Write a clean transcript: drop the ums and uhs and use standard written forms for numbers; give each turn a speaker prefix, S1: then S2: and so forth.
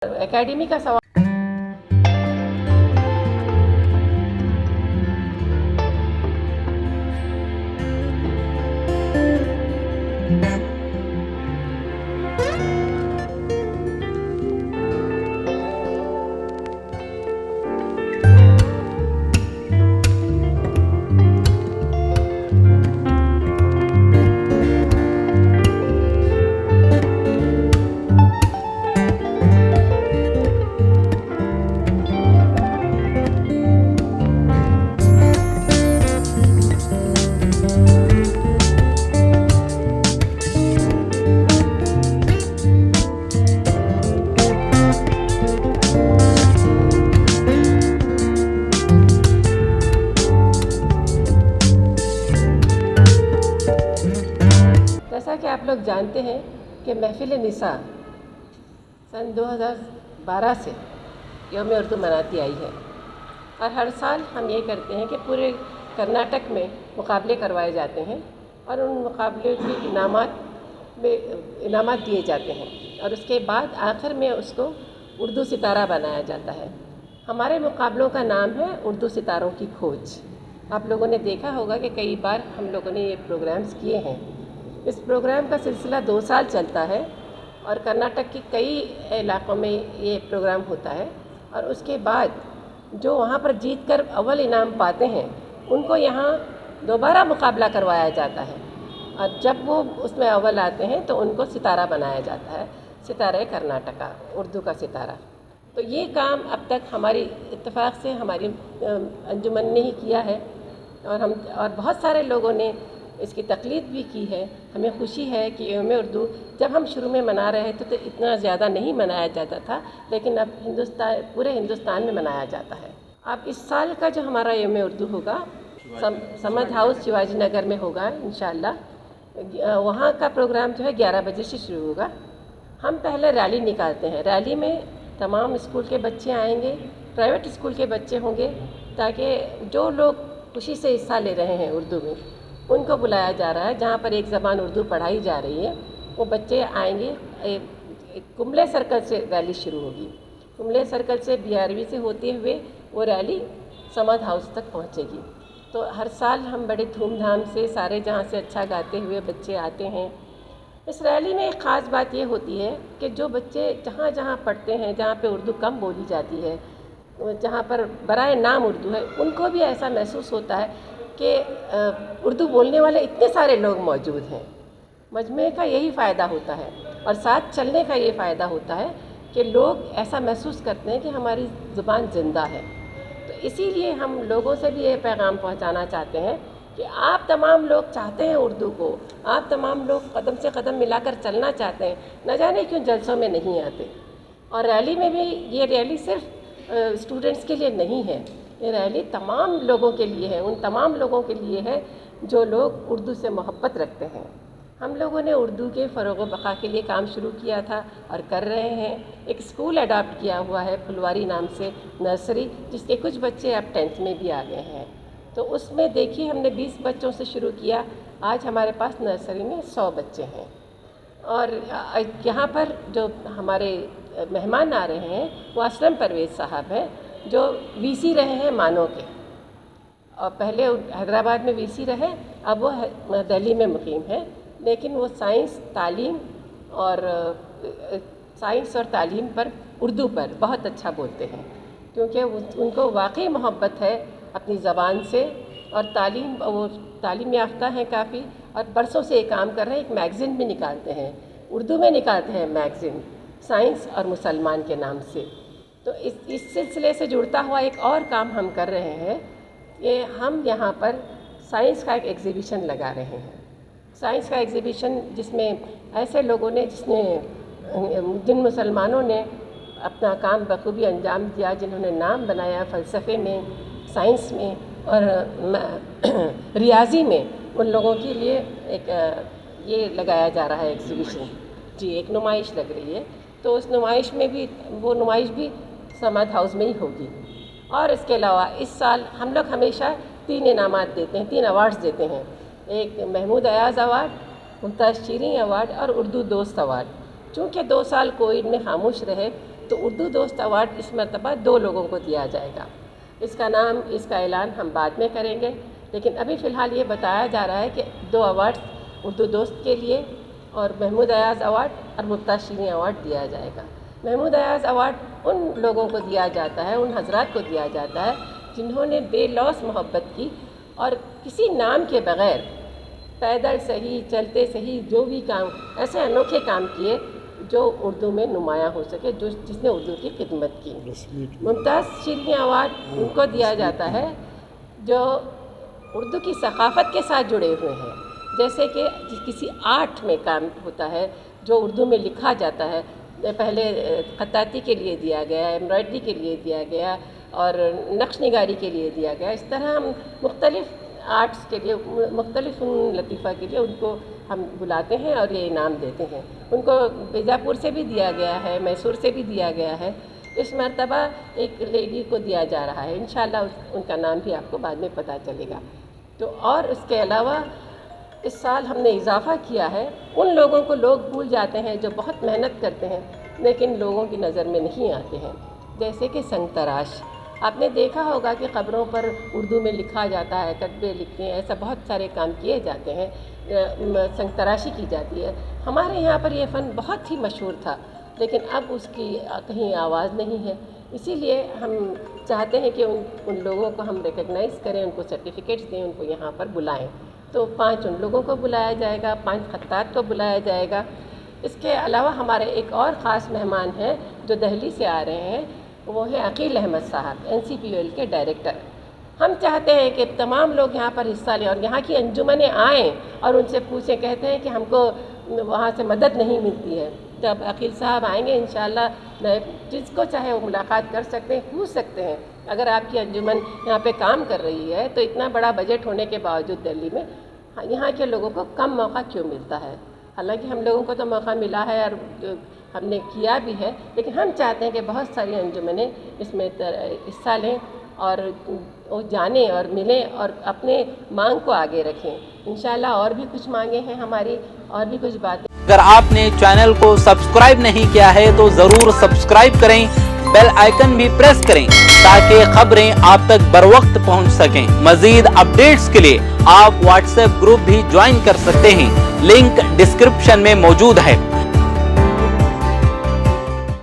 S1: Academy का सवाल। जैसा कि आप लोग जानते हैं कि महफिल निसा सन 2012 से यौम उर्दू मनाती आई है और हर साल हम ये करते हैं कि पूरे कर्नाटक में मुकाबले करवाए जाते हैं और उन मुकाबले के इनामात दिए जाते हैं और उसके बाद आखिर में उसको उर्दू सितारा बनाया जाता है। हमारे मुकाबलों का नाम है उर्दू सितारों की खोज। आप लोगों ने देखा होगा कि कई बार हम लोगों ने ये प्रोग्राम्स किए हैं। इस प्रोग्राम का सिलसिला 2 साल चलता है और कर्नाटक के कई इलाक़ों में ये प्रोग्राम होता है और उसके बाद जो वहाँ पर जीत कर अव्वल इनाम पाते हैं उनको यहाँ दोबारा मुकाबला करवाया जाता है और जब वो उसमें अव्वल आते हैं तो उनको सितारा बनाया जाता है, सितारे कर्नाटका, उर्दू का सितारा। तो ये काम अब तक हमारी इत्तेफाक से हमारी अंजुमन ने ही किया है और बहुत सारे लोगों ने इसकी तकलीद भी की है। हमें खुशी है कि यौम उर्दू जब हम शुरू में मना रहे थे तो इतना ज़्यादा नहीं मनाया जाता था, लेकिन अब पूरे हिंदुस्तान में मनाया जाता है। अब इस साल का जो हमारा यौम उर्दू होगा समद हाउस शिवाजी नगर में होगा इंशाअल्लाह। वहाँ का प्रोग्राम जो है 11 बजे से शुरू होगा। हम पहले रैली निकालते हैं। रैली में तमाम स्कूल के बच्चे आएंगे, प्राइवेट स्कूल के बच्चे होंगे, ताकि जो लोग खुशी से हिस्सा ले रहे हैं उर्दू में उनको बुलाया जा रहा है। जहाँ पर एक ज़बान उर्दू पढ़ाई जा रही है वो बच्चे आएंगे। कुंबले सर्कल से रैली शुरू होगी। कुंबले सर्कल से BRV से होते हुए वो रैली समद हाउस तक पहुँचेगी। तो हर साल हम बड़े धूमधाम से सारे जहाँ से अच्छा गाते हुए बच्चे आते हैं। इस रैली में एक ख़ास बात ये होती है कि जो बच्चे जहाँ जहाँ पढ़ते हैं, जहाँ पे उर्दू कम बोली जाती है, जहाँ पर बराए नाम उर्दू है, उनको भी ऐसा महसूस होता है कि उर्दू बोलने वाले इतने सारे लोग मौजूद हैं। मजमे का यही फ़ायदा होता है और साथ चलने का ये फ़ायदा होता है कि लोग ऐसा महसूस करते हैं कि हमारी ज़ुबान ज़िंदा है। तो इसीलिए हम लोगों से भी ये पैगाम पहुंचाना चाहते हैं कि आप तमाम लोग चाहते हैं उर्दू को, आप तमाम लोग कदम से कदम मिलाकर चलना चाहते हैं, न जाने क्यों जलसों में नहीं आते। और रैली में भी ये रैली सिर्फ स्टूडेंट्स के लिए नहीं है, ये रैली तमाम लोगों के लिए है, उन तमाम लोगों के लिए है जो लोग उर्दू से मोहब्बत रखते हैं। हम लोगों ने उर्दू के फ़रोग़ बक़ा के लिए काम शुरू किया था और कर रहे हैं। एक स्कूल अडॉप्ट किया हुआ है फुलवारी नाम से, नर्सरी, जिसके कुछ बच्चे अब 10th में भी आ गए हैं। तो उसमें देखिए हमने 20 बच्चों से शुरू किया, आज हमारे पास नर्सरी में 100 बच्चे हैं। और यहाँ पर जो हमारे मेहमान आ रहे हैं वो असलम परवेज़ साहब हैं, जो VC रहे हैं मानो के, और पहले हैदराबाद में VC रहे, अब वो दिल्ली में मुकीम है। लेकिन वो साइंस और तालीम पर, उर्दू पर बहुत अच्छा बोलते हैं, क्योंकि उनको वाकई मोहब्बत है अपनी ज़बान से। और वो तालीम याफ्ता हैं काफ़ी, और बरसों से ये काम कर रहे हैं। एक मैगज़ीन भी निकालते हैं, उर्दू में निकालते हैं मैगज़ीन, साइंस और मुसलमान के नाम से। तो इस सिलसिले से जुड़ता हुआ एक और काम हम कर रहे हैं, ये हम यहाँ पर साइंस का एक एग्ज़िबिशन लगा रहे हैं। साइंस का एग्ज़िबिशन जिसमें ऐसे लोगों ने जिन मुसलमानों ने अपना काम बखूबी अंजाम दिया, जिन्होंने नाम बनाया फ़लसफ़े में, साइंस में और रियाज़ी में, उन लोगों के लिए एक ये लगाया जा रहा है एग्ज़िबिशन। जी, एक नुमाइश लग रही है। तो उस नुमाइश में भी, वो नुमाइश भी समद हाउस में ही होगी। और इसके अलावा इस साल हम लोग हमेशा 3 इनामात देते हैं, 3 अवार्ड्स देते हैं। एक महमूद अयाज़ अवार्ड, मुमताज़ शीरीं अवार्ड और उर्दू दोस्त अवार्ड। चूँकि 2 साल कोविड में खामोश रहे تو اردو دوست ایوارڈ اس مرتبہ 2 لوگوں کو دیا جائے گا. اس کا اعلان ہم بعد میں کریں گے، لیکن ابھی فی الحال یہ بتایا جا رہا ہے کہ 2 ایوارڈ اردو دوست کے لیے اور محمود ایاز ایوارڈ اور ممتاز شیریں ایوارڈ دیا جائے گا. محمود ایاز ایوارڈ ان لوگوں کو دیا جاتا ہے، ان حضرات کو دیا جاتا ہے جنہوں نے بے لوث محبت کی اور کسی نام کے بغیر پیدل صحیح، چلتے صحیح، جو بھی کام، ایسے انوکھے کام کیے جو اردو میں نمایاں ہو سکے، جس نے اردو کی خدمت کی. ممتاز شیریں ایوارڈ ان کو دیا جاتا ہے جو اردو کی ثقافت کے ساتھ جڑے ہوئے ہیں، جیسے کہ کسی آرٹ میں کام ہوتا ہے جو اردو میں لکھا جاتا ہے. پہلے خطاطی کے لیے دیا گیا، ایمبرائڈری کے لیے دیا گیا اور نقش نگاری کے لیے دیا گیا. اس طرح ہم مختلف آرٹس کے لیے، مختلف لطیفہ کے لیے ان کو ہم بلاتے ہیں اور یہ انعام دیتے ہیں. ان کو بیجاپور سے بھی دیا گیا ہے، میسور سے بھی دیا گیا ہے. اس مرتبہ ایک لیڈی کو دیا جا رہا ہے، انشاءاللہ ان کا نام بھی آپ کو بعد میں پتہ چلے گا. تو اور اس کے علاوہ اس سال ہم نے اضافہ کیا ہے، ان لوگوں کو لوگ بھول جاتے ہیں جو بہت محنت کرتے ہیں لیکن لوگوں کی نظر میں نہیں آتے ہیں، جیسے کہ سنگ تراش. آپ نے دیکھا ہوگا کہ قبروں پر اردو میں لکھا جاتا ہے، کتبے لکھتے ہیں، ایسا بہت سارے کام کیے جاتے ہیں، سنگ تراشی کی جاتی ہے. ہمارے یہاں پر یہ فن بہت ہی مشہور تھا لیکن اب اس کی کہیں آواز نہیں ہے. اسی لیے ہم چاہتے ہیں کہ ان لوگوں کو ہم ریکگنائز کریں، ان کو سرٹیفکیٹس دیں، ان کو یہاں پر بلائیں. تو 5 ان لوگوں کو بلایا جائے گا، 5 خطاط کو بلایا جائے گا. اس کے علاوہ ہمارے ایک اور خاص مہمان ہیں جو دہلی سے آ رہے ہیں، وہ ہیں عقیل احمد صاحب، NCPOL کے ڈائریکٹر. ہم چاہتے ہیں کہ تمام لوگ یہاں پر حصہ لیں اور یہاں کی انجمنیں آئیں اور ان سے پوچھیں. کہتے ہیں کہ ہم کو وہاں سے مدد نہیں ملتی ہے. جب عقیل صاحب آئیں گے انشاءاللہ جس کو چاہے وہ ملاقات کر سکتے ہیں، پوچھ سکتے ہیں اگر آپ کی انجمن یہاں پہ کام کر رہی ہے تو اتنا بڑا بجٹ ہونے کے باوجود دہلی میں یہاں کے لوگوں کو کم موقع کیوں ملتا ہے. حالانکہ ہم لوگوں کو تو موقع ملا ہے اور ہم نے کیا بھی ہے، لیکن ہم چاہتے ہیں کہ بہت ساری انجمنیں اس میں حصہ لیں اور وہ جانیں اور ملیں اور اپنے مانگ کو آگے رکھیں. انشاءاللہ اور بھی کچھ مانگیں ہیں ہماری، اور بھی کچھ باتیں.
S2: اگر آپ نے چینل کو سبسکرائب نہیں کیا ہے تو ضرور سبسکرائب کریں، بیل آئیکن بھی پریس کریں تاکہ خبریں آپ تک بر وقت پہنچ سکیں. مزید اپڈیٹس کے لیے آپ واٹس ایپ گروپ بھی جوائن کر سکتے ہیں، لنک ڈسکرپشن میں موجود ہے.